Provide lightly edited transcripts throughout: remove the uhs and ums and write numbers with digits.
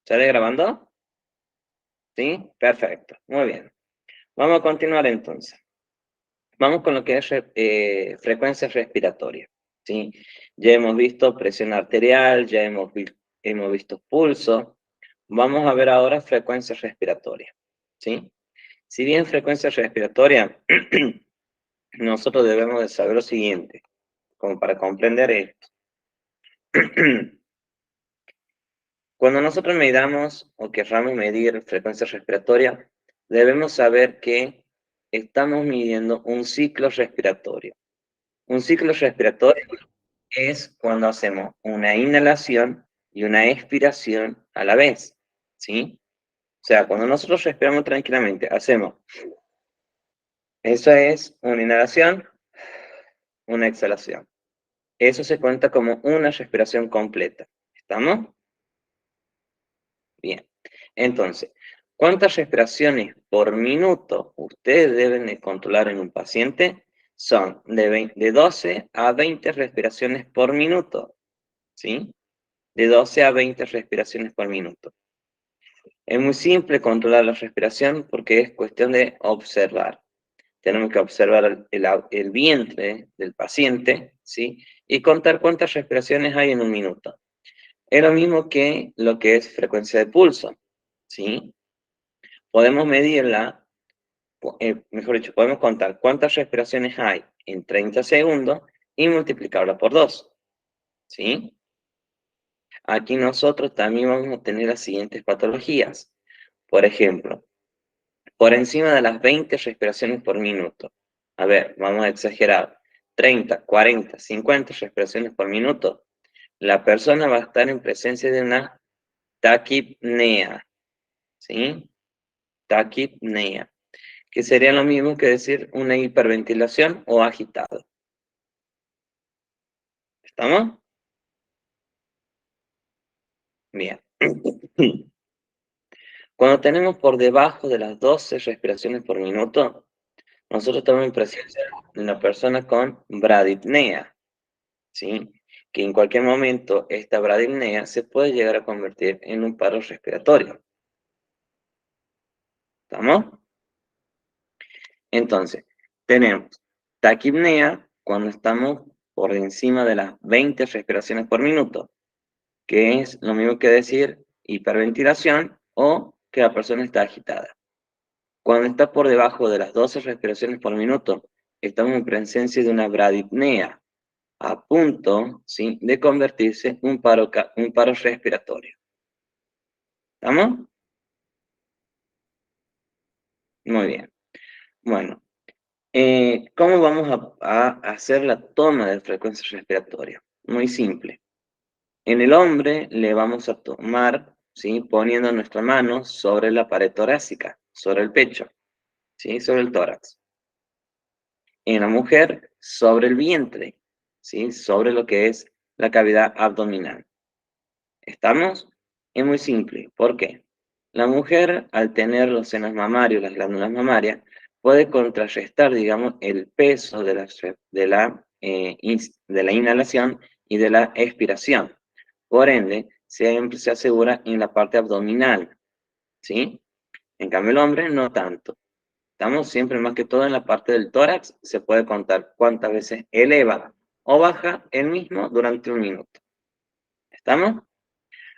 ¿Sale grabando? ¿Sí? Perfecto. Muy bien. Vamos a continuar entonces. Vamos con lo que es frecuencia respiratoria. ¿Sí? Ya hemos visto presión arterial, ya hemos visto pulso. Vamos a ver ahora frecuencia respiratoria. ¿Sí? Si bien frecuencia respiratoria, nosotros debemos de saber lo siguiente, como para comprender esto. Cuando nosotros medamos o querramos medir frecuencia respiratoria, debemos saber que estamos midiendo un ciclo respiratorio. Un ciclo respiratorio es cuando hacemos una inhalación y una expiración a la vez, ¿sí? O sea, cuando nosotros respiramos tranquilamente, hacemos, eso es una inhalación, una exhalación. Eso se cuenta como una respiración completa. ¿Estamos? Bien. Entonces, ¿cuántas respiraciones por minuto ustedes deben de controlar en un paciente? Son de 12 a 20 respiraciones por minuto, ¿sí? De 12 a 20 respiraciones por minuto. Es muy simple controlar la respiración porque es cuestión de observar. Tenemos que observar el vientre del paciente, ¿sí? Y contar cuántas respiraciones hay en un minuto. Es lo mismo que lo que es frecuencia de pulso, ¿sí? Podemos medirla, mejor dicho, podemos contar cuántas respiraciones hay en 30 segundos y multiplicarla por 2, ¿sí? Aquí nosotros también vamos a tener las siguientes patologías. Por ejemplo, por encima de las 20 respiraciones por minuto. A ver, vamos a exagerar. 30, 40, 50 respiraciones por minuto. La persona va a estar en presencia de una taquipnea, ¿sí? Taquipnea, que sería lo mismo que decir una hiperventilación o agitado. ¿Estamos? Bien. Cuando tenemos por debajo de las 12 respiraciones por minuto, nosotros estamos en presencia de una persona con bradipnea, ¿sí? Que en cualquier momento esta bradipnea se puede llegar a convertir en un paro respiratorio. ¿Estamos? Entonces, tenemos taquipnea cuando estamos por encima de las 20 respiraciones por minuto, que es lo mismo que decir hiperventilación o que la persona está agitada. Cuando está por debajo de las 12 respiraciones por minuto, estamos en presencia de una bradipnea, a punto, ¿sí?, de convertirse en un paro respiratorio. ¿Estamos? Muy bien. Bueno, ¿cómo vamos a hacer la toma de frecuencia respiratoria? Muy simple. En el hombre le vamos a tomar, ¿sí?, poniendo nuestra mano sobre la pared torácica, sobre el pecho, ¿sí?, sobre el tórax. En la mujer, sobre el vientre, ¿sí?, sobre lo que es la cavidad abdominal. ¿Estamos? Es muy simple. ¿Por qué? La mujer, al tener los senos mamarios, las glándulas mamarias, puede contrarrestar, digamos, el peso de la inhalación y de la expiración. Por ende, siempre se asegura en la parte abdominal, ¿sí? En cambio, el hombre no tanto. Estamos siempre más que todo en la parte del tórax, se puede contar cuántas veces eleva o baja el mismo durante un minuto. ¿Estamos?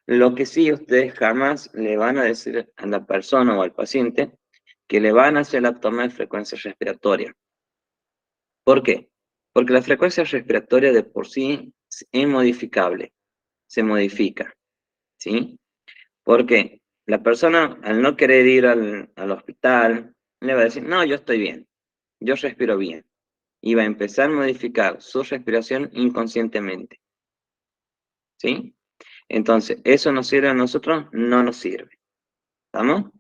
Lo que sí ustedes jamás le van a decir a la persona o al paciente que le van a hacer la toma de frecuencia respiratoria. ¿Por qué? Porque la frecuencia respiratoria de por sí es modificable, se modifica, ¿sí? Porque la persona al no querer ir al hospital le va a decir, no, yo estoy bien, yo respiro bien. Y va a empezar a modificar su respiración inconscientemente, ¿sí? Entonces, ¿eso nos sirve a nosotros? No nos sirve. ¿Estamos?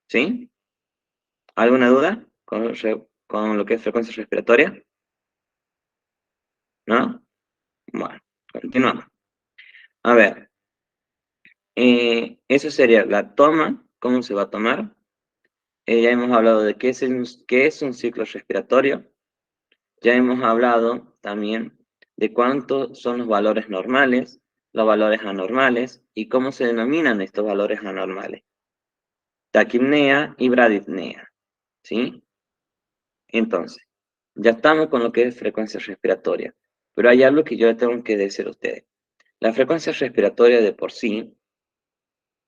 ¿Sí? ¿Alguna duda con lo que es frecuencia respiratoria? ¿No? Bueno, continuamos. A ver, eso sería la toma, ¿cómo se va a tomar? Ya hemos hablado de qué es un ciclo respiratorio. Ya hemos hablado también de cuántos son los valores normales, los valores anormales. ¿Y cómo se denominan estos valores anormales? Taquipnea y bradipnea, ¿sí? Entonces, ya estamos con lo que es frecuencia respiratoria, pero hay algo que yo tengo que decir a ustedes. La frecuencia respiratoria de por sí,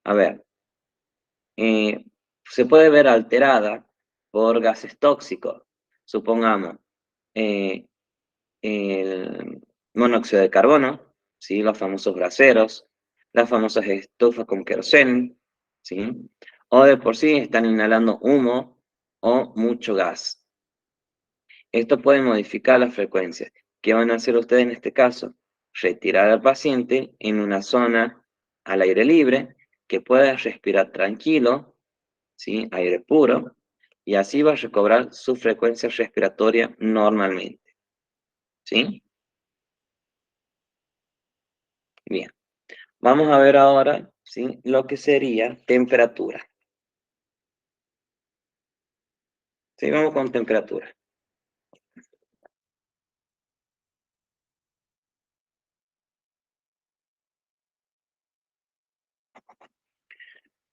a ver, eh, se puede ver alterada por gases tóxicos. Supongamos, eh, el monóxido de carbono, ¿sí? Los famosos braseros, las famosas estufas con queroseno, ¿sí? O de por sí están inhalando humo o mucho gas. Esto puede modificar la frecuencia. ¿Qué van a hacer ustedes en este caso? Retirar al paciente en una zona al aire libre, que pueda respirar tranquilo, ¿sí? Aire puro, y así va a recobrar su frecuencia respiratoria normalmente, ¿sí? Bien. Vamos a ver ahora, ¿sí? Lo que sería temperatura. ¿Sí? Vamos con temperatura.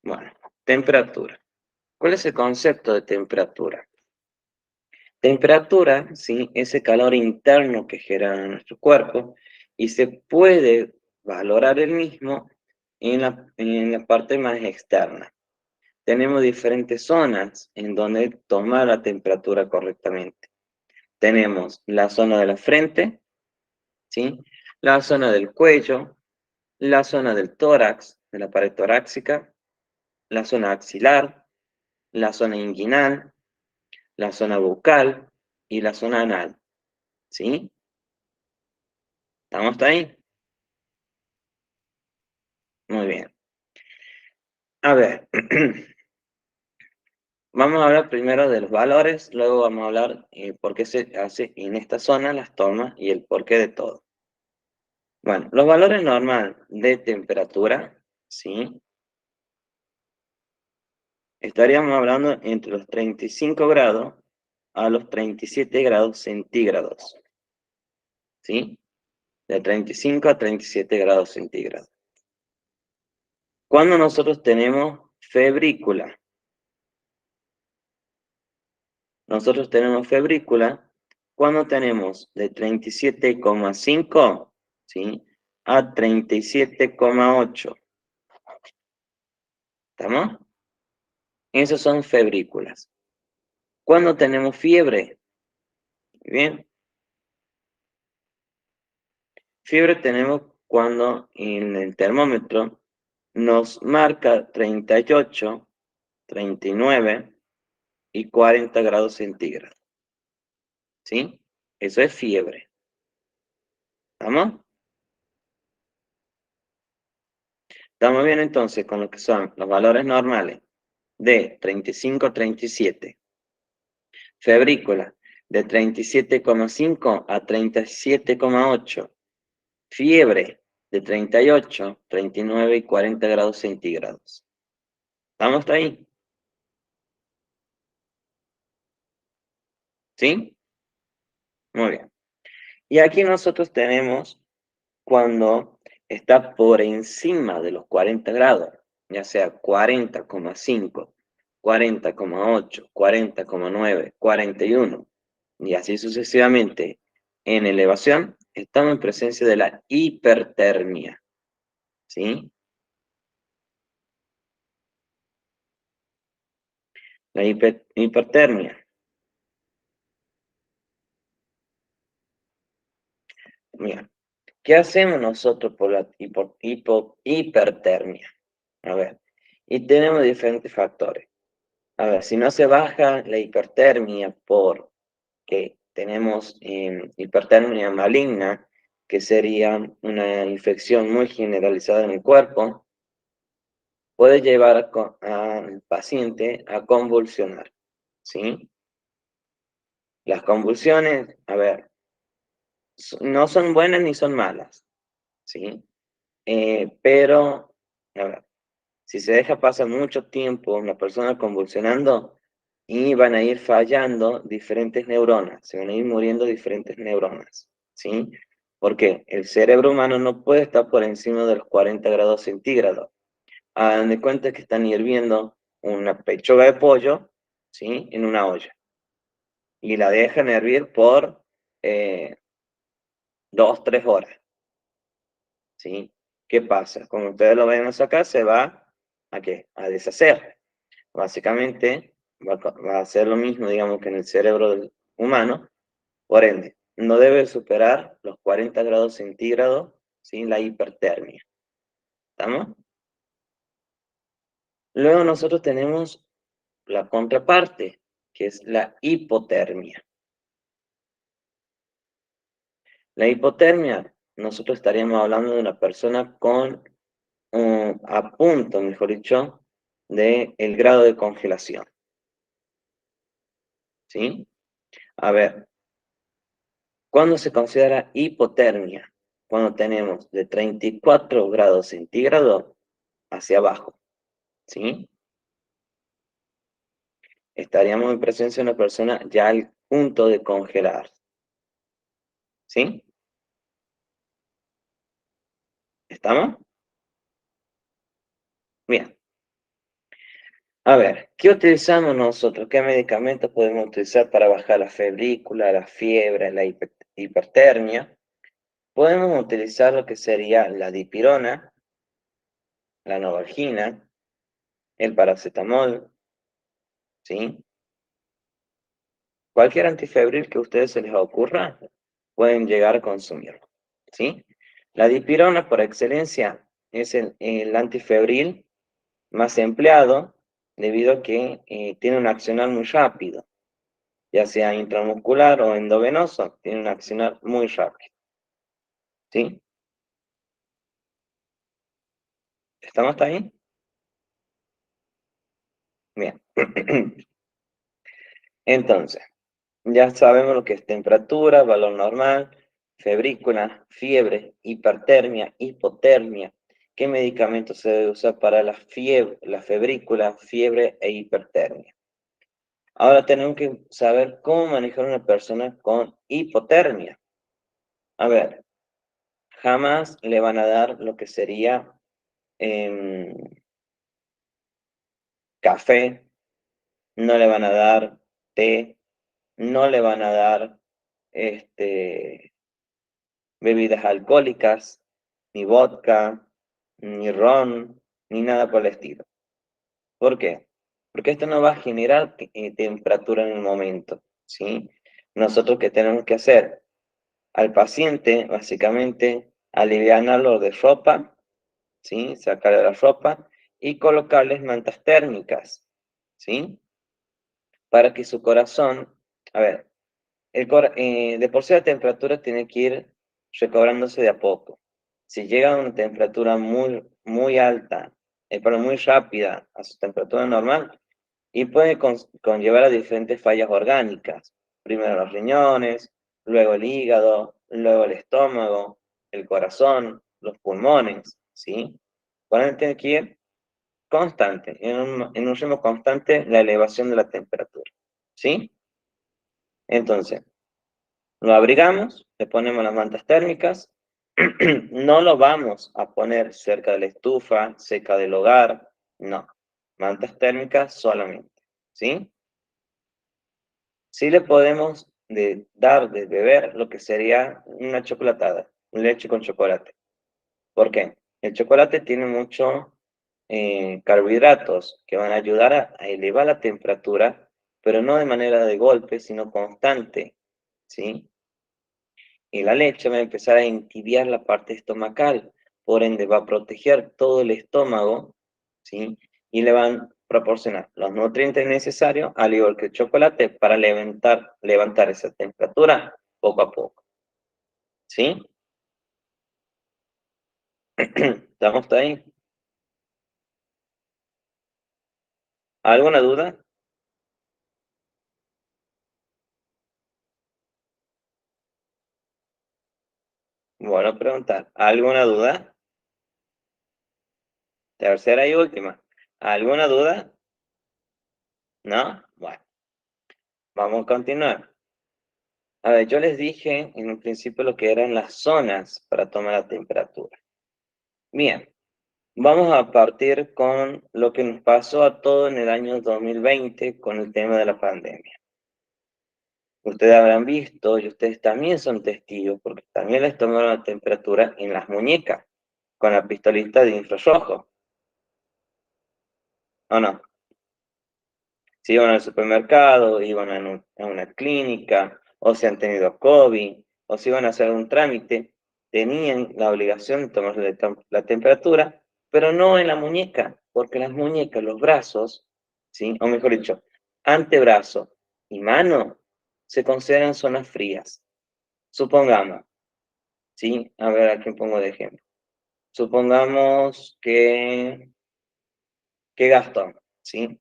Bueno, temperatura. ¿Cuál es el concepto de temperatura? Temperatura, ¿sí? Ese calor interno que genera nuestro cuerpo y se puede valorar el mismo en la parte más externa. Tenemos diferentes zonas en donde tomar la temperatura correctamente. Tenemos la zona de la frente, ¿sí? La zona del cuello, la zona del tórax, de la pared torácica, la zona axilar, la zona inguinal, la zona bucal y la zona anal, ¿sí? ¿Estamos hasta ahí? Muy bien. A ver, vamos a hablar primero de los valores, luego vamos a hablar por qué se hace en esta zona las tomas y el porqué de todo. Bueno, los valores normal de temperatura, ¿sí? Estaríamos hablando entre los 35 grados a los 37 grados centígrados, ¿sí? De 35 a 37 grados centígrados. Cuando nosotros tenemos febrícula, cuando tenemos de 37,5, ¿sí? A 37,8. ¿Estamos? Esas son febrículas. Cuando tenemos fiebre, bien, fiebre tenemos cuando en el termómetro nos marca 38, 39 y 40 grados centígrados, ¿sí? Eso es fiebre, ¿estamos? Estamos bien entonces con lo que son los valores normales de 35 a 37, febrícula de 37,5 a 37,8, fiebre de 38, 39 y 40 grados centígrados. ¿Estamos hasta ahí? ¿Sí? Muy bien. Y aquí nosotros tenemos cuando está por encima de los 40 grados, ya sea 40,5, 40,8, 40,9, 41, y así sucesivamente en elevación, estamos en presencia de la hipertermia, ¿sí? La hipertermia. Mira, ¿qué hacemos nosotros por la hipertermia? A ver, y tenemos diferentes factores. A ver, si no se baja la hipertermia porque tenemos hipertermia maligna, que sería una infección muy generalizada en el cuerpo, puede llevar al paciente a convulsionar, ¿sí? Las convulsiones, a ver, no son buenas ni son malas, ¿sí? Pero, a ver, si se deja pasar mucho tiempo una persona convulsionando, y van a ir fallando diferentes neuronas, se van a ir muriendo diferentes neuronas, ¿sí? Porque el cerebro humano no puede estar por encima de los 40 grados centígrados. Hagan de cuenta que están hirviendo una pechuga de pollo, ¿sí? En una olla. Y la dejan hervir por 2, 3 horas, ¿sí? ¿Qué pasa? Como ustedes lo ven acá, se va ¿a qué? A deshacer. Básicamente, va a hacer lo mismo, digamos, que en el cerebro del humano. Por ende, no debe superar los 40 grados centígrados sin la hipertermia. ¿Estamos? Luego nosotros tenemos la contraparte, que es la hipotermia. La hipotermia, nosotros estaríamos hablando de una persona con a punto, mejor dicho, de el grado de congelación. ¿Sí? A ver, ¿cuándo se considera hipotermia? Cuando tenemos de 34 grados centígrados hacia abajo. ¿Sí? Estaríamos en presencia de una persona ya al punto de congelar. ¿Sí? ¿Estamos? Bien. A ver, ¿qué utilizamos nosotros? ¿Qué medicamentos podemos utilizar para bajar la febrícula, la fiebre, la hipertermia? Podemos utilizar lo que sería la dipirona, la novalgina, el paracetamol, ¿sí? Cualquier antifebril que a ustedes se les ocurra, pueden llegar a consumirlo, ¿sí? La dipirona, por excelencia, es el antifebril más empleado debido a que tiene un accionar muy rápido, ya sea intramuscular o endovenoso, tiene un accionar muy rápido, ¿sí? ¿Estamos hasta ahí? Bien. Entonces, ya sabemos lo que es temperatura, valor normal, febrícula, fiebre, hipertermia, hipotermia. ¿Qué medicamento se debe usar para la fiebre, la febrícula, fiebre e hipertermia? Ahora tenemos que saber cómo manejar una persona con hipotermia. A ver, jamás le van a dar lo que sería em, café, no le van a dar té, no le van a dar este, bebidas alcohólicas, ni vodka, ni ron, ni nada por el estilo. ¿Por qué? Porque esto no va a generar temperatura en el momento, ¿sí? Nosotros, ¿qué tenemos que hacer? Al paciente, básicamente, alivianarlo de ropa, ¿sí? Sacarle la ropa y colocarles mantas térmicas, ¿sí? Para que su corazón, a ver, de por sí la temperatura tiene que ir recobrándose de a poco. Si llega a una temperatura muy alta, pero muy rápida a su temperatura normal, y puede conllevar a diferentes fallas orgánicas. Primero los riñones, luego el hígado, luego el estómago, el corazón, los pulmones, ¿sí? Por ende tiene que ir constante, en un ritmo constante, la elevación de la temperatura, ¿sí? Entonces, lo abrigamos, le ponemos las mantas térmicas, no lo vamos a poner cerca de la estufa, cerca del hogar, no, mantas térmicas solamente, ¿sí? Sí le podemos dar de beber lo que sería una chocolatada, leche con chocolate. ¿Por qué? El chocolate tiene muchos carbohidratos que van a ayudar a elevar la temperatura, pero no de manera de golpe, sino constante, ¿sí? Y la leche va a empezar a entibiar la parte estomacal, por ende va a proteger todo el estómago, ¿sí? Y le van a proporcionar los nutrientes necesarios, al igual que el chocolate, para levantar esa temperatura poco a poco, ¿sí? ¿Estamos ahí? ¿Alguna duda? Bueno, preguntar. ¿Alguna duda? Tercera y última. ¿Alguna duda? ¿No? Bueno, vamos a continuar. A ver, yo les dije en un principio lo que eran las zonas para tomar la temperatura. Bien, vamos a partir con lo que nos pasó a todos en el año 2020 con el tema de la pandemia. Ustedes habrán visto y ustedes también son testigos porque también les tomaron la temperatura en las muñecas con la pistolita de infrarrojo, ¿o no? Si iban al supermercado, iban a una clínica, o si han tenido COVID, o si iban a hacer un trámite, tenían la obligación de tomar la temperatura, pero no en la muñeca, porque las muñecas, los brazos, ¿sí? O mejor dicho, antebrazo y mano se consideran zonas frías. Supongamos, ¿sí? A ver, ¿a quién pongo de ejemplo? Supongamos que Gastón, ¿sí?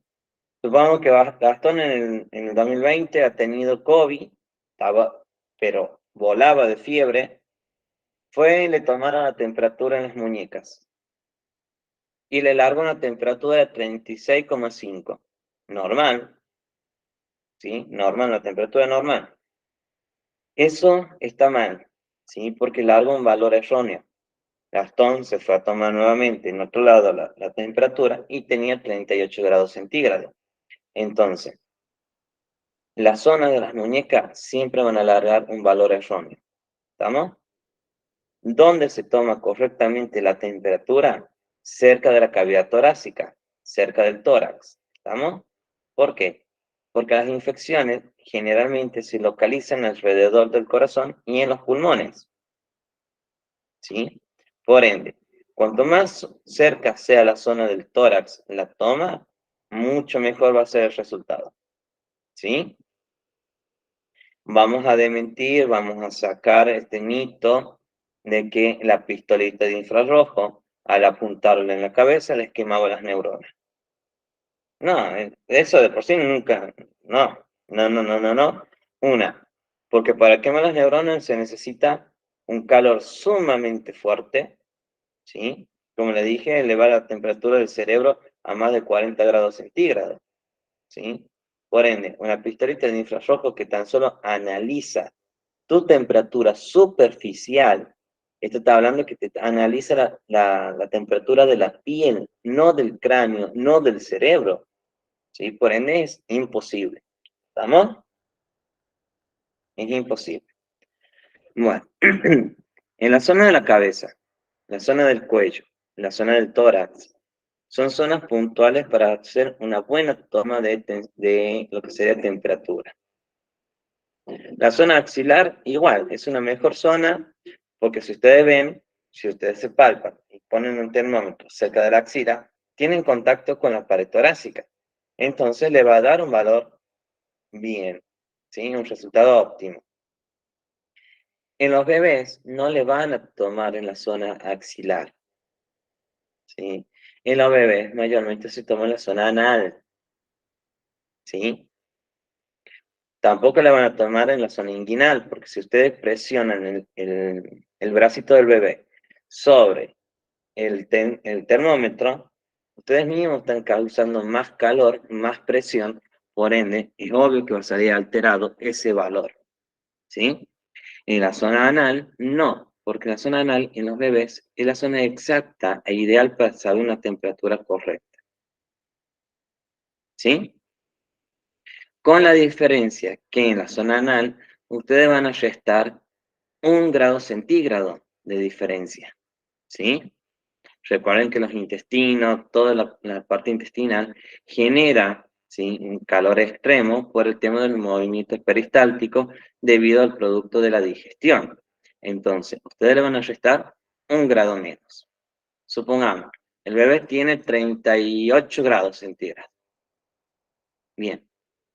Supongamos que Gastón en el 2020 ha tenido COVID, pero volaba de fiebre, fue y le tomaron la temperatura en las muñecas y le largó una temperatura de 36,5. Normal, ¿sí? Normal, la temperatura normal. Eso está mal, ¿sí? Porque largó un valor erróneo. Gastón se fue a tomar nuevamente en otro lado la temperatura y tenía 38 grados centígrados. Entonces, las zonas de las muñecas siempre van a alargar un valor erróneo. ¿Estamos? ¿Dónde se toma correctamente la temperatura? Cerca de la cavidad torácica, cerca del tórax. ¿Estamos? ¿Por qué? Porque las infecciones generalmente se localizan alrededor del corazón y en los pulmones. ¿Sí? Por ende, cuanto más cerca sea la zona del tórax la toma, mucho mejor va a ser el resultado. ¿Sí? Vamos a desmentir, vamos a sacar este mito de que la pistolita de infrarrojo, al apuntarle en la cabeza, les quemaba las neuronas. No, eso de por sí nunca, no, no, no, no, no, no. Una, porque para quemar las neuronas se necesita un calor sumamente fuerte, ¿sí? Como le dije, elevar la temperatura del cerebro a más de 40 grados centígrados, ¿sí? Por ende, una pistolita de infrarrojo que tan solo analiza tu temperatura superficial, esto está hablando que te analiza la temperatura de la piel, no del cráneo, no del cerebro, ¿sí? Por ende es imposible, ¿estamos? Es imposible. Bueno, en la zona de la cabeza, la zona del cuello, la zona del tórax, son zonas puntuales para hacer una buena toma de lo que sería temperatura. La zona axilar, igual, es una mejor zona, porque si ustedes ven, si ustedes se palpan y ponen un termómetro cerca de la axila, tienen contacto con la pared torácica. Entonces le va a dar un valor bien, ¿sí? Un resultado óptimo. En los bebés no le van a tomar en la zona axilar, ¿sí? En los bebés mayormente se toma en la zona anal, ¿sí? Tampoco le van a tomar en la zona inguinal, porque si ustedes presionan el bracito del bebé sobre el termómetro, ustedes mismos están causando más calor, más presión, por ende, es obvio que va a salir alterado ese valor, ¿sí? En la zona anal, no, porque la zona anal en los bebés es la zona exacta e ideal para saber una temperatura correcta, ¿sí? Con la diferencia que en la zona anal, ustedes van a restar 1 grado centígrado de diferencia, ¿sí? Recuerden que los intestinos, toda la parte intestinal, genera, ¿sí?, un calor extremo por el tema del movimiento peristáltico debido al producto de la digestión. Entonces, ustedes le van a restar 1 grado menos. Supongamos, el bebé tiene 38 grados centígrados. Bien,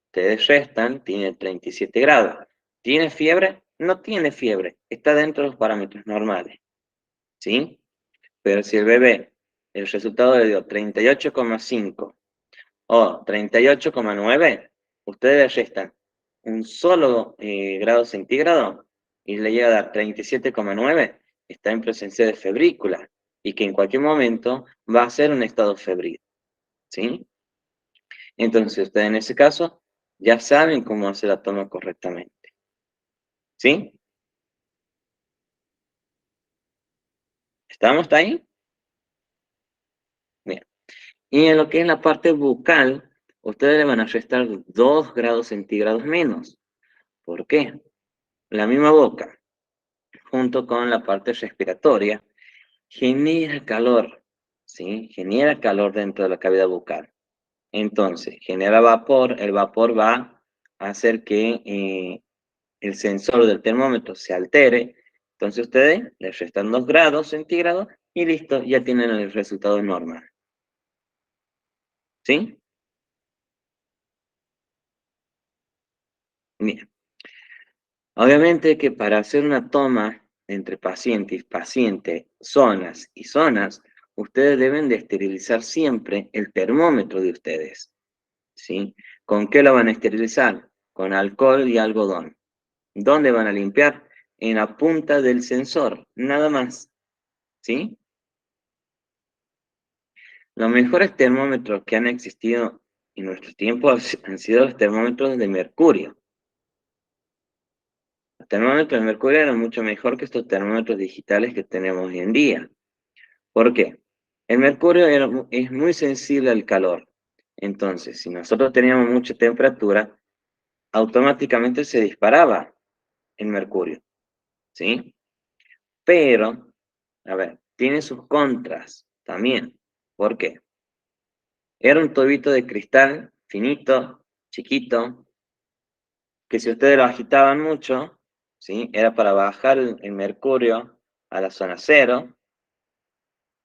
ustedes restan, tiene 37 grados. ¿Tiene fiebre? No tiene fiebre, está dentro de los parámetros normales, ¿sí? Pero si el bebé, el resultado le dio 38,5 o 38,9, ustedes le restan un solo grado centígrado y le llega a dar 37,9, está en presencia de febrícula y que en cualquier momento va a ser un estado febril, ¿sí? Entonces ustedes en ese caso ya saben cómo hacer la toma correctamente. ¿Sí? ¿Estamos ahí? Bien. Y en lo que es la parte bucal, ustedes le van a restar 2 grados centígrados menos. ¿Por qué? La misma boca, junto con la parte respiratoria, genera calor, ¿sí? Genera calor dentro de la cavidad bucal. Entonces, genera vapor, el vapor va a hacer que el sensor del termómetro se altere. Entonces ustedes le restan 2 grados centígrados y listo, ya tienen el resultado normal. ¿Sí? Bien. Obviamente que para hacer una toma entre paciente, zonas y zonas, ustedes deben de esterilizar siempre el termómetro de ustedes, ¿sí? ¿Con qué lo van a esterilizar? Con alcohol y algodón. ¿Dónde van a limpiar? En la punta del sensor, nada más, ¿sí? Los mejores termómetros que han existido en nuestro tiempo han sido los termómetros de mercurio. Los termómetros de mercurio eran mucho mejor que estos termómetros digitales que tenemos hoy en día. ¿Por qué? El mercurio es muy sensible al calor. Entonces, si nosotros teníamos mucha temperatura, automáticamente se disparaba el mercurio, ¿sí? Pero, a ver, tiene sus contras también. ¿Por qué? Era un tubito de cristal finito, chiquito, que si ustedes lo agitaban mucho, ¿sí? Era para bajar el mercurio a la zona cero.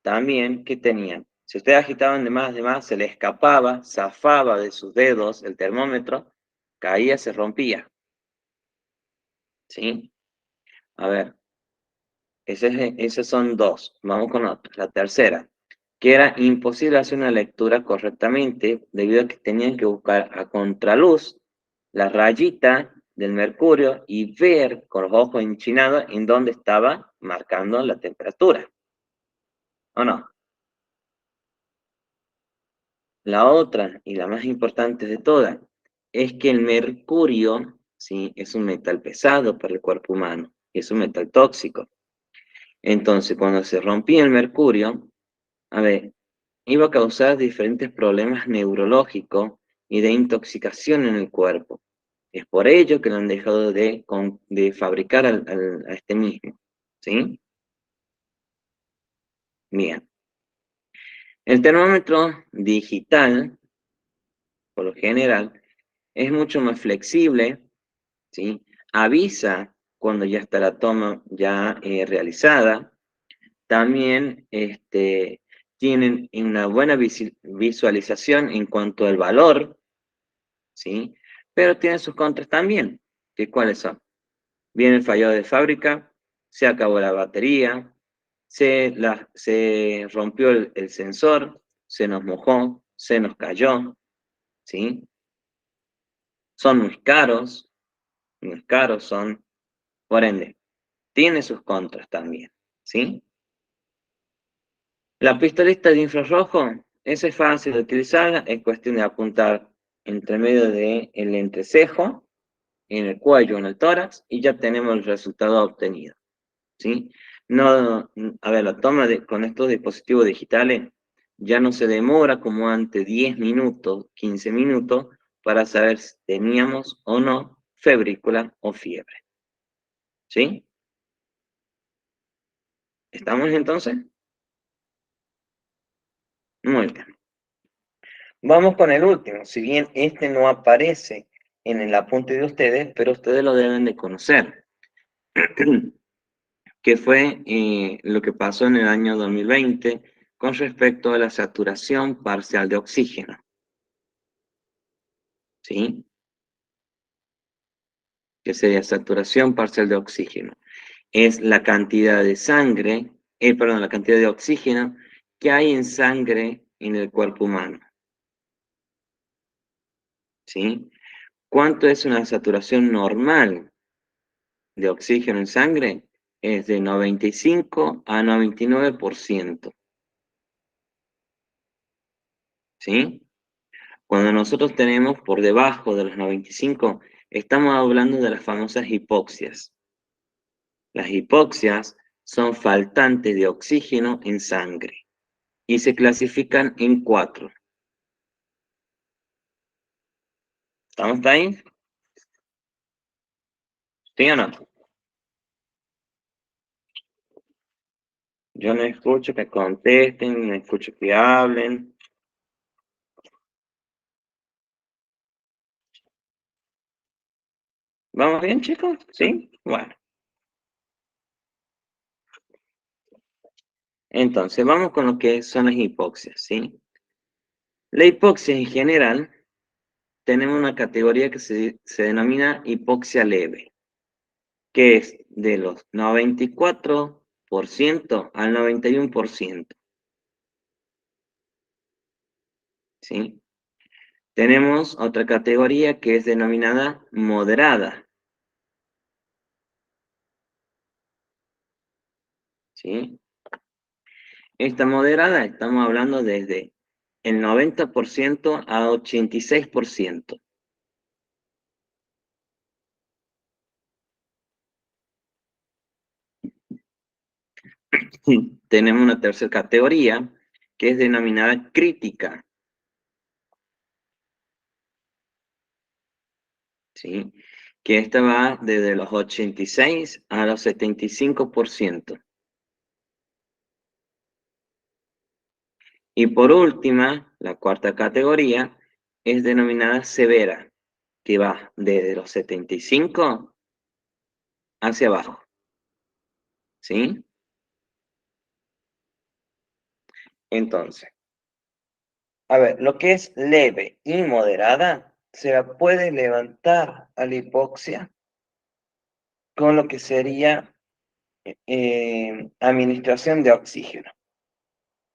También, ¿qué tenían? Si ustedes agitaban de más, se le escapaba, zafaba de sus dedos el termómetro, caía, se rompía, ¿sí? A ver, esos son 2. Vamos con otra. La tercera, que era imposible hacer una lectura correctamente debido a que tenían que buscar a contraluz la rayita del mercurio y ver con los ojos enchinados en dónde estaba marcando la temperatura, ¿o no? La otra, y la más importante de todas, es que el mercurio, ¿sí? Es un metal pesado para el cuerpo humano, es un metal tóxico. Entonces, cuando se rompía el mercurio, a ver, iba a causar diferentes problemas neurológicos y de intoxicación en el cuerpo. Es por ello que lo han dejado de fabricar a este mismo, ¿sí? Bien. El termómetro digital, por lo general, es mucho más flexible, ¿sí? Avisa cuando ya está la toma ya realizada. También tienen una buena visualización en cuanto al valor, ¿sí? Pero tienen sus contras también, que cuáles son. Viene el fallado de fábrica, se acabó la batería, se rompió el sensor, se nos mojó, se nos cayó, ¿sí? Son muy caros son, por ende, tiene sus contras también, ¿sí? La pistolita de infrarrojo, esa es fácil de utilizarla, es cuestión de apuntar entre medio del entrecejo, en el cuello, en el tórax, y ya tenemos el resultado obtenido, ¿sí? No, a ver, la toma con estos dispositivos digitales ya no se demora como antes 10 minutos, 15 minutos, para saber si teníamos o no febrícula o fiebre, ¿sí? ¿Estamos entonces? Muy bien. Vamos con el último. Si bien este no aparece en el apunte de ustedes, pero ustedes lo deben de conocer, que fue lo que pasó en el año 2020 con respecto a la saturación parcial de oxígeno, ¿sí? Que sería saturación parcial de oxígeno. Es la cantidad de sangre, perdón, la cantidad de oxígeno que hay en sangre en el cuerpo humano, ¿sí? ¿Cuánto es una saturación normal de oxígeno en sangre? Es de 95 a 99%, ¿sí? Cuando nosotros tenemos por debajo de los 95, estamos hablando de las famosas hipoxias, Las hipoxias son faltantes de oxígeno en sangre y se clasifican en 4. ¿Estamos ahí? ¿Sí o no? Yo no escucho que contesten, no escucho que hablen. ¿Vamos bien, chicos? ¿Sí? Bueno. Entonces, vamos con lo que son las hipoxias, ¿sí? La hipoxia en general, tenemos una categoría que se denomina hipoxia leve, que es de los 94% al 91%, ¿sí? Tenemos otra categoría que es denominada moderada, ¿sí? Esta moderada estamos hablando desde el 90% a 86%. Tenemos una tercera categoría que es denominada crítica, ¿sí? Que esta va desde los 86 a los 75%. Y por última, la cuarta categoría es denominada severa, que va desde los 75 hacia abajo, ¿sí? Entonces, a ver, lo que es leve y moderada, se la puede levantar a la hipoxia con lo que sería administración de oxígeno,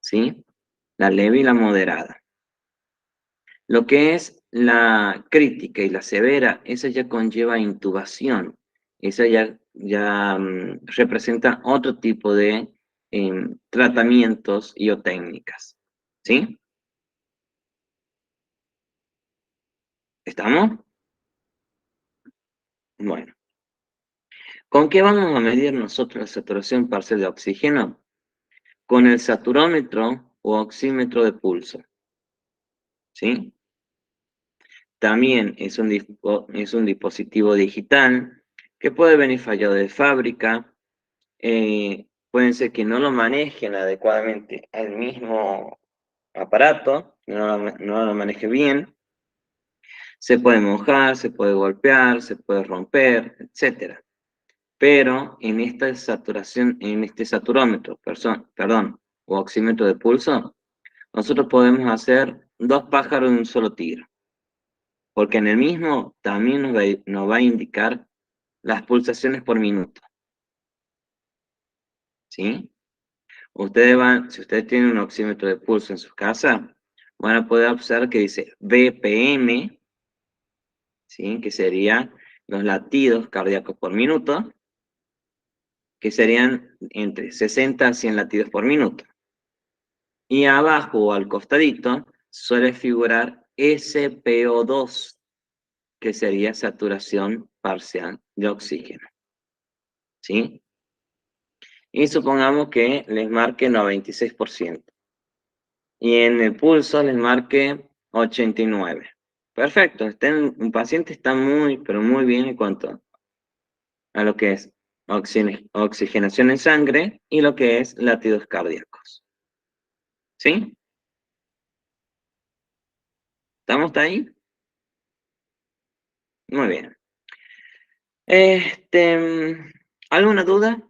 ¿sí? La leve y la moderada. Lo que es la crítica y la severa, esa ya conlleva intubación, esa ya representa otro tipo de tratamientos y o técnicas, ¿sí? ¿Estamos? Bueno, ¿con qué vamos a medir nosotros la saturación parcial de oxígeno? Con el saturómetro o oxímetro de pulso, ¿sí? También es un dispositivo digital que puede venir fallado de fábrica. Pueden ser que no lo manejen adecuadamente al mismo aparato, no lo maneje bien. Se puede mojar, se puede golpear, se puede romper, etcétera. Pero en esta saturación, en este saturómetro, perdón, o oxímetro de pulso, nosotros podemos hacer dos pájaros de un solo tiro, porque en el mismo también nos va a indicar las pulsaciones por minuto, ¿sí? Si ustedes tienen un oxímetro de pulso en su casa, van a poder observar que dice BPM, ¿sí? Que serían los latidos cardíacos por minuto, que serían entre 60 a 100 latidos por minuto. Y abajo o al costadito suele figurar SPO2, que sería saturación parcial de oxígeno, ¿sí? Y supongamos que les marque 96%. Y en el pulso les marque 89. Perfecto, un paciente está muy, pero muy bien en cuanto a lo que es oxigenación en sangre y lo que es latidos cardíacos. ¿Sí? ¿Estamos ahí? Muy bien. ¿Alguna duda?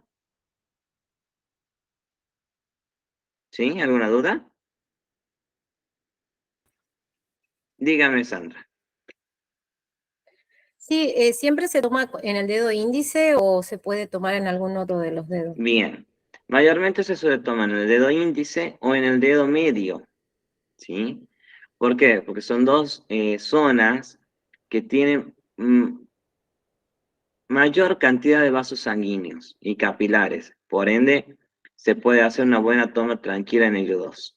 ¿Sí? ¿Alguna duda? Dígame, Sandra. Sí, ¿siempre se toma en el dedo índice o se puede tomar en algún otro de los dedos? Bien. Mayormente se suele tomar en el dedo índice o en el dedo medio, ¿sí? ¿Por qué? Porque son dos zonas que tienen mayor cantidad de vasos sanguíneos y capilares. Por ende, se puede hacer una buena toma tranquila en ellos dos.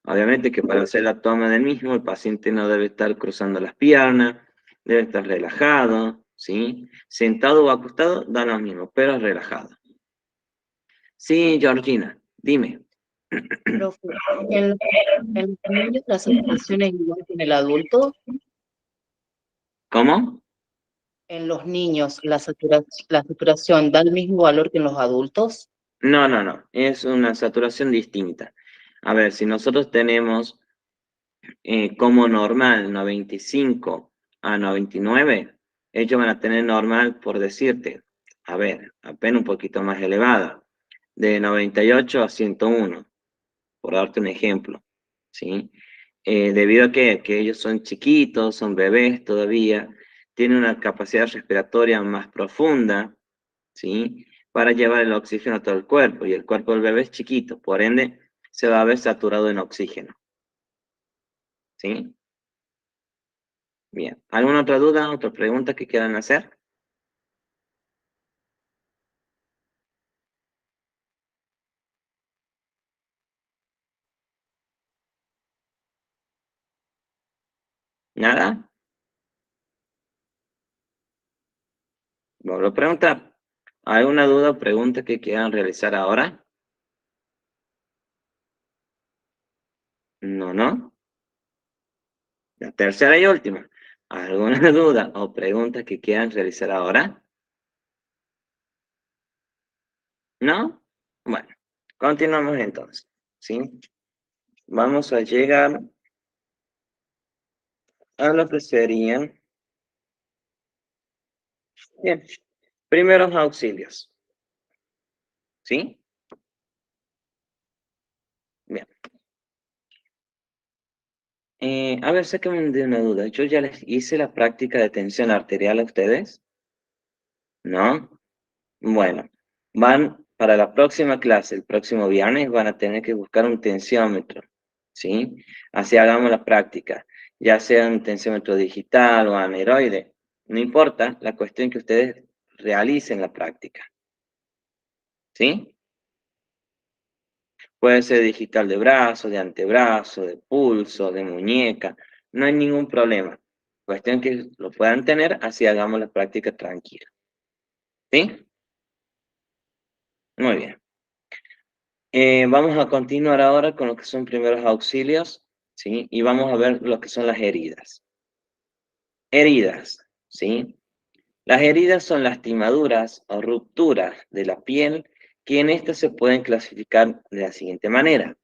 Obviamente que para hacer la toma del mismo, el paciente no debe estar cruzando las piernas, debe estar relajado, ¿sí? Sentado o acostado da lo mismo, pero relajado. Sí, Georgina, dime. Profe, ¿en, en los niños la saturación es igual que en el adulto? ¿Cómo? ¿En los niños la saturación da el mismo valor que en los adultos? No, no, no, es una saturación distinta. A ver, si nosotros tenemos como normal 95 a 99, ellos van a tener normal, por decirte, a ver, apenas un poquito más elevada, de 98 a 101, por darte un ejemplo, ¿sí? Debido a que ellos son chiquitos, son bebés todavía, tienen una capacidad respiratoria más profunda, ¿sí? Para llevar el oxígeno a todo el cuerpo, y el cuerpo del bebé es chiquito, por ende, se va a ver saturado en oxígeno, ¿sí? Bien. ¿Alguna otra duda, otra pregunta que quieran hacer? ¿Nada? Vuelvo a preguntar. ¿Alguna duda o pregunta que quieran realizar ahora? No, no. La tercera y última. ¿Alguna duda o pregunta que quieran realizar ahora? ¿No? Bueno, continuamos entonces. ¿Sí? Vamos a llegar a lo que serían, bien, primeros auxilios. ¿Sí? Bien. A ver, sáquenme de una duda. Yo ya les hice la práctica de tensión arterial a ustedes, ¿no? Bueno, van para la próxima clase, el próximo viernes, van a tener que buscar un tensiómetro, ¿sí? Así hagamos la práctica, ya sea un tensiómetro digital o aneroide, no importa, la cuestión es que ustedes realicen la práctica, ¿sí? Puede ser digital de brazo, de antebrazo, de pulso, de muñeca, no hay ningún problema. Cuestión que lo puedan tener, así hagamos la práctica tranquila, ¿sí? Muy bien. Vamos a continuar ahora con lo que son primeros auxilios, ¿sí? Y vamos a ver lo que son las heridas. Heridas, ¿sí? Las heridas son lastimaduras o rupturas de la piel que en estas se pueden clasificar de la siguiente manera: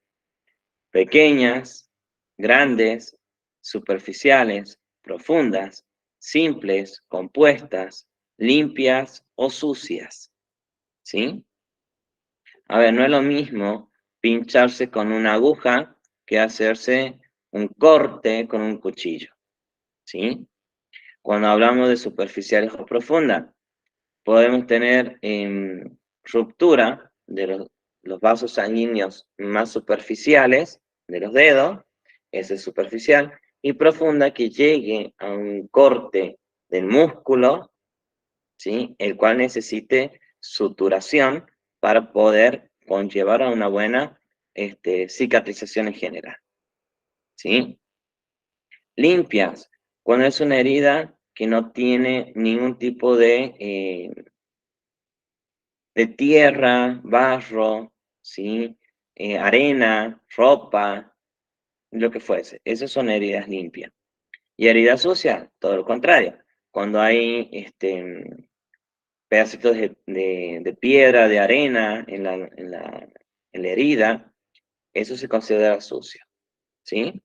pequeñas, grandes, superficiales, profundas, simples, compuestas, limpias o sucias, ¿sí? A ver, no es lo mismo pincharse con una aguja que hacerse un corte con un cuchillo, ¿sí? Cuando hablamos de superficiales o profundas, podemos tener ruptura de los vasos sanguíneos más superficiales de los dedos, ese es superficial, y profunda que llegue a un corte del músculo, ¿sí? El cual necesite suturación para poder conllevar a una buena cicatrización en general, ¿sí? Limpias, cuando es una herida que no tiene ningún tipo de tierra, barro, ¿sí? Arena, ropa, lo que fuese. Esas son heridas limpias. Y heridas sucias, todo lo contrario. Cuando hay pedacitos de piedra, de arena en la herida, eso se considera sucio, ¿sí?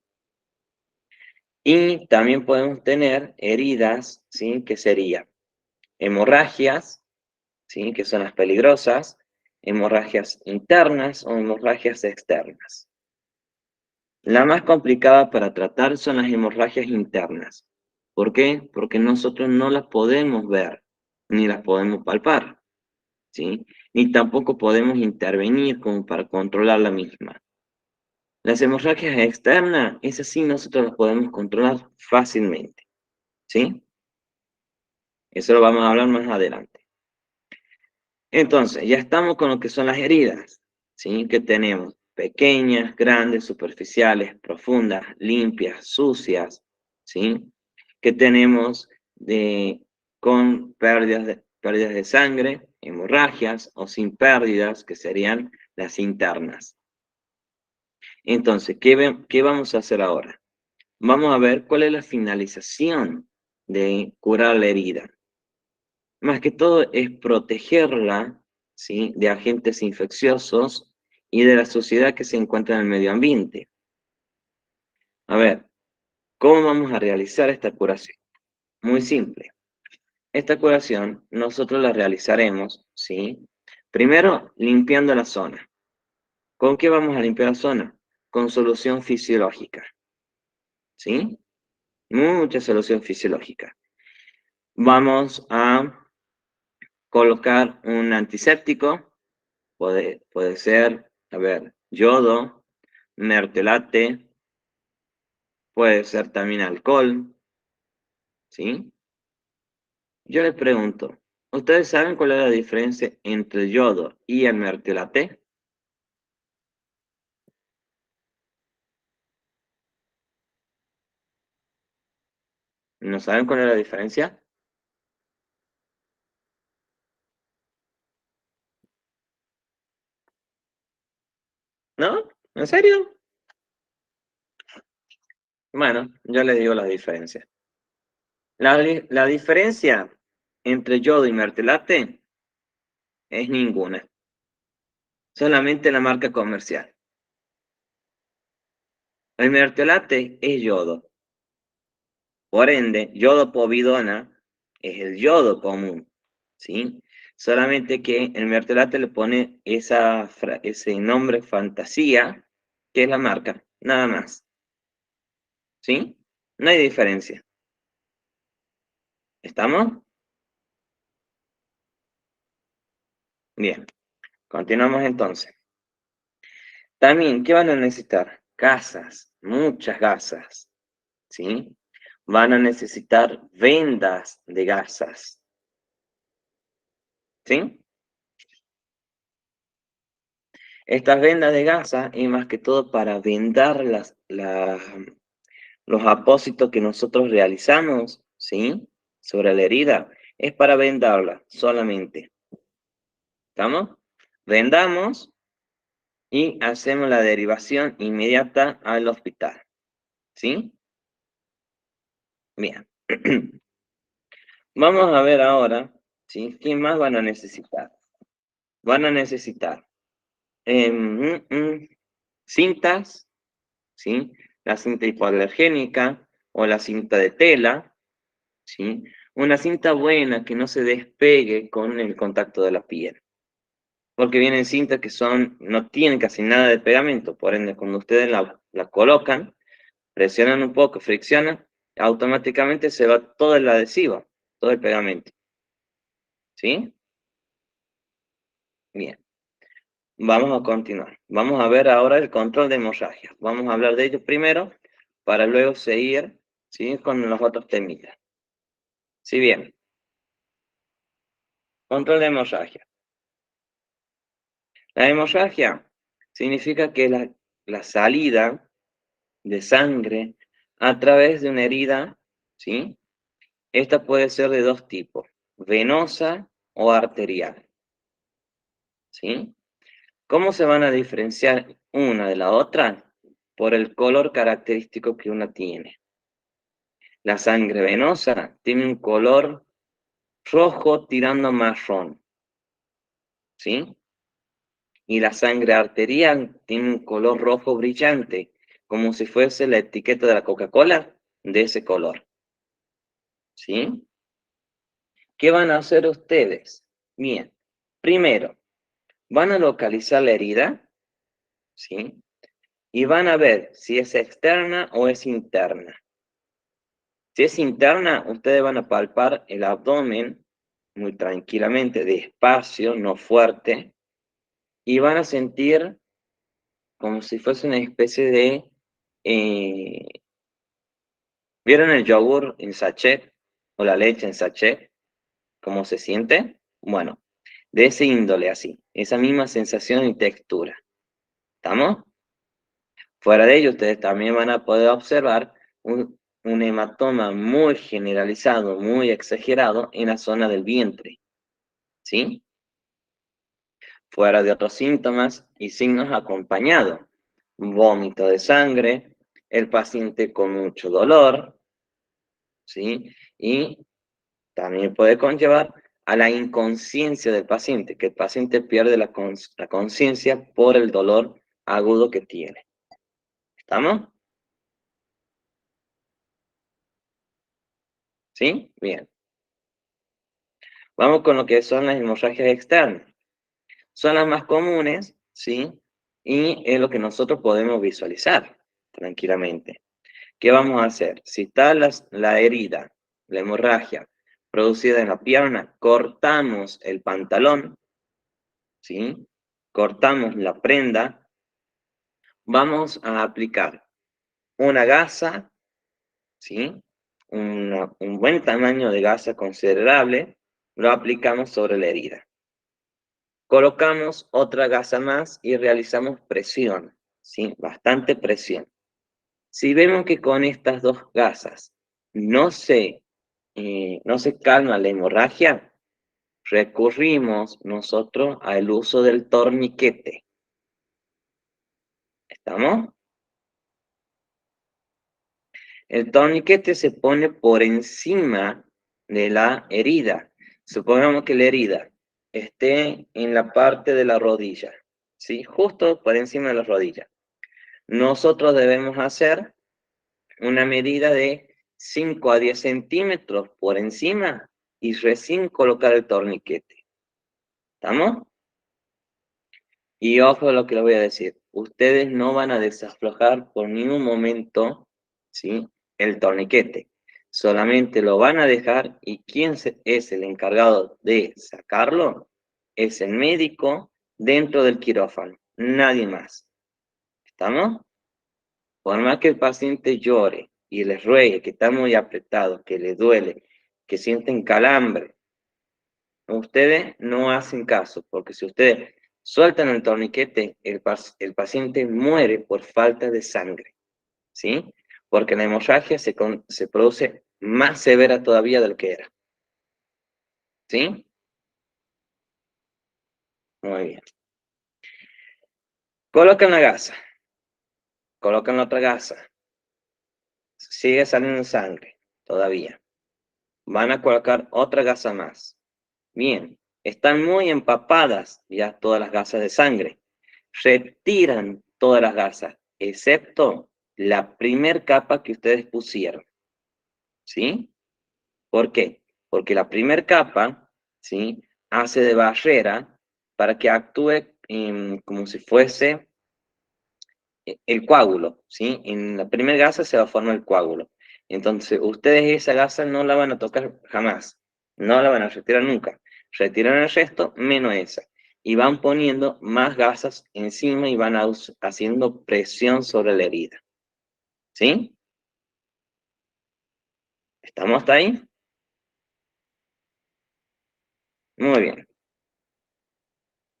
Y también podemos tener heridas, ¿sí? Que serían hemorragias, ¿sí? Que son las peligrosas, hemorragias internas o hemorragias externas. La más complicada para tratar son las hemorragias internas. ¿Por qué? Porque nosotros no las podemos ver, ni las podemos palpar, ¿sí? Ni tampoco podemos intervenir como para controlar la misma. Las hemorragias externas, esas sí nosotros las podemos controlar fácilmente, ¿sí? Eso lo vamos a hablar más adelante. Entonces, ya estamos con lo que son las heridas, ¿sí? Que tenemos pequeñas, grandes, superficiales, profundas, limpias, sucias, ¿sí? Que tenemos con pérdidas de sangre, hemorragias, o sin pérdidas, que serían las internas. Entonces, ¿qué vamos a hacer ahora? Vamos a ver cuál es la finalización de curar la herida. Más que todo es protegerla, ¿sí?, de agentes infecciosos y de la suciedad que se encuentra en el medio ambiente. A ver, ¿cómo vamos a realizar esta curación? Muy simple. Esta curación nosotros la realizaremos, ¿sí?, primero limpiando la zona. ¿Con qué vamos a limpiar la zona? Con solución fisiológica, ¿sí? Mucha solución fisiológica. Vamos a colocar un antiséptico, puede ser, a ver, yodo, mertiolate, puede ser también alcohol, ¿sí? Yo les pregunto, ¿ustedes saben cuál es la diferencia entre el yodo y el mertiolate? ¿No saben cuál es la diferencia? ¿No? ¿En serio? Bueno, yo les digo la diferencia. La diferencia entre yodo y mertiolate es ninguna, solamente la marca comercial. El mertiolate es yodo, por ende, yodo povidona es el yodo común, ¿sí? Solamente que el mertiolate le pone ese nombre fantasía, que es la marca, nada más, ¿sí? No hay diferencia. ¿Estamos? Bien, continuamos entonces. También, ¿qué van a necesitar? Gasas, muchas gasas, ¿sí? Van a necesitar vendas de gasas, ¿sí? Estas vendas de gasa es más que todo para vendar los apósitos que nosotros realizamos, ¿sí?, sobre la herida. Es para vendarla solamente. ¿Estamos? Vendamos y hacemos la derivación inmediata al hospital, ¿sí? Bien. Vamos a ver ahora, ¿sí?, ¿qué más van a necesitar? Van a necesitar cintas, ¿sí? La cinta hipoalergénica o la cinta de tela, ¿sí? Una cinta buena que no se despegue con el contacto de la piel. Porque vienen cintas que no tienen casi nada de pegamento, por ende, cuando ustedes la colocan, presionan un poco, friccionan, automáticamente se va todo el adhesivo, todo el pegamento. ¿Sí? Bien. Vamos a continuar. Vamos a ver ahora el control de hemorragia. Vamos a hablar de ello primero, para luego seguir, ¿sí?, con los otros temitas. Si bien, control de hemorragia. La hemorragia significa que la salida de sangre a través de una herida, ¿sí? Esta puede ser de dos tipos, venosa o arterial, ¿sí? ¿Cómo se van a diferenciar una de la otra? Por el color característico que una tiene. La sangre venosa tiene un color rojo tirando a marrón, ¿sí? Y la sangre arterial tiene un color rojo brillante, como si fuese la etiqueta de la Coca-Cola, de ese color, ¿sí? ¿Qué van a hacer ustedes? Bien, primero, van a localizar la herida, ¿sí? Y van a ver si es externa o es interna. Si es interna, ustedes van a palpar el abdomen muy tranquilamente, despacio, no fuerte, y van a sentir como si fuese una especie de... eh, ¿vieron el yogur en sachet o la leche en sachet? ¿Cómo se siente? Bueno, de ese índole así, esa misma sensación y textura. ¿Estamos? Fuera de ello, ustedes también van a poder observar un hematoma muy generalizado, muy exagerado en la zona del vientre, ¿sí? Fuera de otros síntomas y signos acompañados, vómito de sangre, el paciente con mucho dolor, ¿sí? Y también puede conllevar a la inconsciencia del paciente, que el paciente pierde la conciencia por el dolor agudo que tiene. ¿Estamos? ¿Sí? Bien. Vamos con lo que son las hemorragias externas. Son las más comunes, ¿sí? Y es lo que nosotros podemos visualizar tranquilamente. ¿Qué vamos a hacer? Si está la herida, la hemorragia producida en la pierna, cortamos el pantalón, ¿sí? Cortamos la prenda, vamos a aplicar una gasa, ¿sí? Un buen tamaño de gasa considerable, lo aplicamos sobre la herida. Colocamos otra gasa más y realizamos presión, ¿sí? Bastante presión. Si vemos que con estas dos gasas no se calma la hemorragia, recurrimos nosotros al uso del torniquete. ¿Estamos? El torniquete se pone por encima de la herida. Supongamos que la herida esté en la parte de la rodilla, ¿sí? Justo por encima de la rodilla. Nosotros debemos hacer una medida de 5 a 10 centímetros por encima y recién colocar el torniquete. ¿Estamos? Y ojo a lo que les voy a decir. Ustedes no van a desaflojar por ningún momento, ¿sí? El torniquete. Solamente lo van a dejar y quién es el encargado de sacarlo es el médico dentro del quirófano. Nadie más. ¿Estamos? Por más que el paciente llore y les ruegue que está muy apretado, que le duele, que sienten calambre, ustedes no hacen caso, porque si ustedes sueltan el torniquete, el paciente muere por falta de sangre, ¿sí? Porque la hemorragia se produce más severa todavía de lo que era, ¿sí? Muy bien. Colocan la gasa, colocan la otra gasa, sigue saliendo sangre todavía. Van a colocar otra gasa más. Bien, están muy empapadas ya todas las gasas de sangre. Retiran todas las gasas, excepto la primer capa que ustedes pusieron. ¿Sí? ¿Por qué? Porque la primer capa, ¿sí? Hace de barrera para que actúe como si fuese el coágulo, ¿sí? En la primera gasa se va a formar el coágulo. Entonces, ustedes esa gasa no la van a tocar jamás. No la van a retirar nunca. Retiran el resto menos esa. Y van poniendo más gasas encima y van haciendo presión sobre la herida. ¿Sí? ¿Estamos hasta ahí? Muy bien.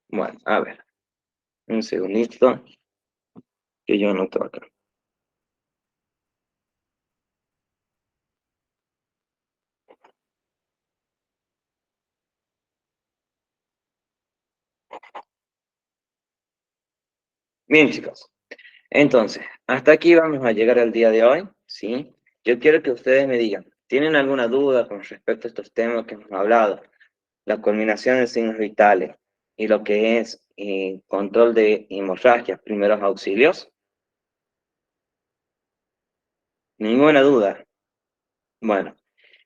Bueno, a ver. Un segundito que yo anoto acá. Bien, chicos. Entonces, hasta aquí vamos a llegar al día de hoy, ¿sí? Yo quiero que ustedes me digan, ¿tienen alguna duda con respecto a estos temas que hemos hablado? La culminación de signos vitales y lo que es control de hemorragias, primeros auxilios. Ninguna duda. Bueno,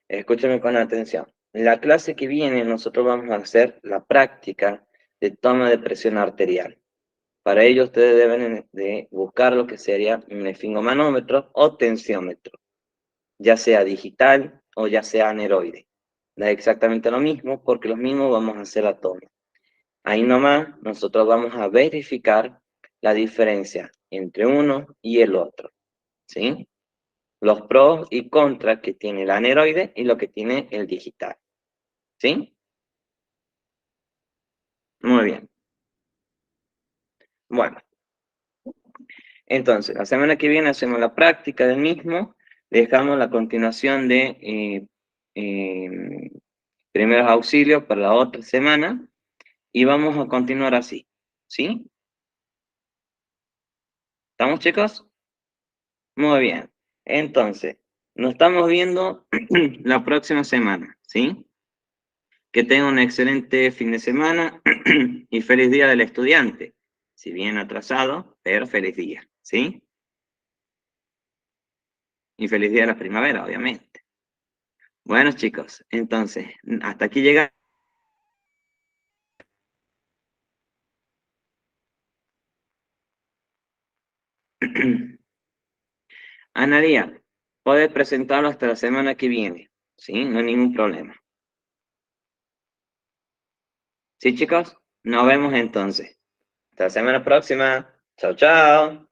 escúchame con atención. En la clase que viene nosotros vamos a hacer la práctica de toma de presión arterial. Para ello ustedes deben de buscar lo que sería un esfingomanómetro o tensiómetro, ya sea digital o ya sea aneroide. Da exactamente lo mismo porque los mismos vamos a hacer la toma. Ahí nomás nosotros vamos a verificar la diferencia entre uno y el otro, ¿sí? Los pros y contras que tiene el aneroide y lo que tiene el digital, ¿sí? Muy bien. Bueno, entonces la semana que viene hacemos la práctica del mismo. dejamos la continuación de primeros auxilios para la otra semana y vamos a continuar así, ¿sí? ¿Estamos, chicos? Muy bien. Entonces, nos estamos viendo la próxima semana, ¿sí? Que tengan un excelente fin de semana y feliz día del estudiante. Si bien atrasado, pero feliz día, ¿sí? Y feliz día de la primavera, obviamente. Bueno, chicos, entonces, hasta aquí llega. Analía, puedes presentarlo hasta la semana que viene, ¿sí? No hay ningún problema. ¿Sí, chicos? Nos vemos entonces. Hasta la semana próxima. Chao, chao.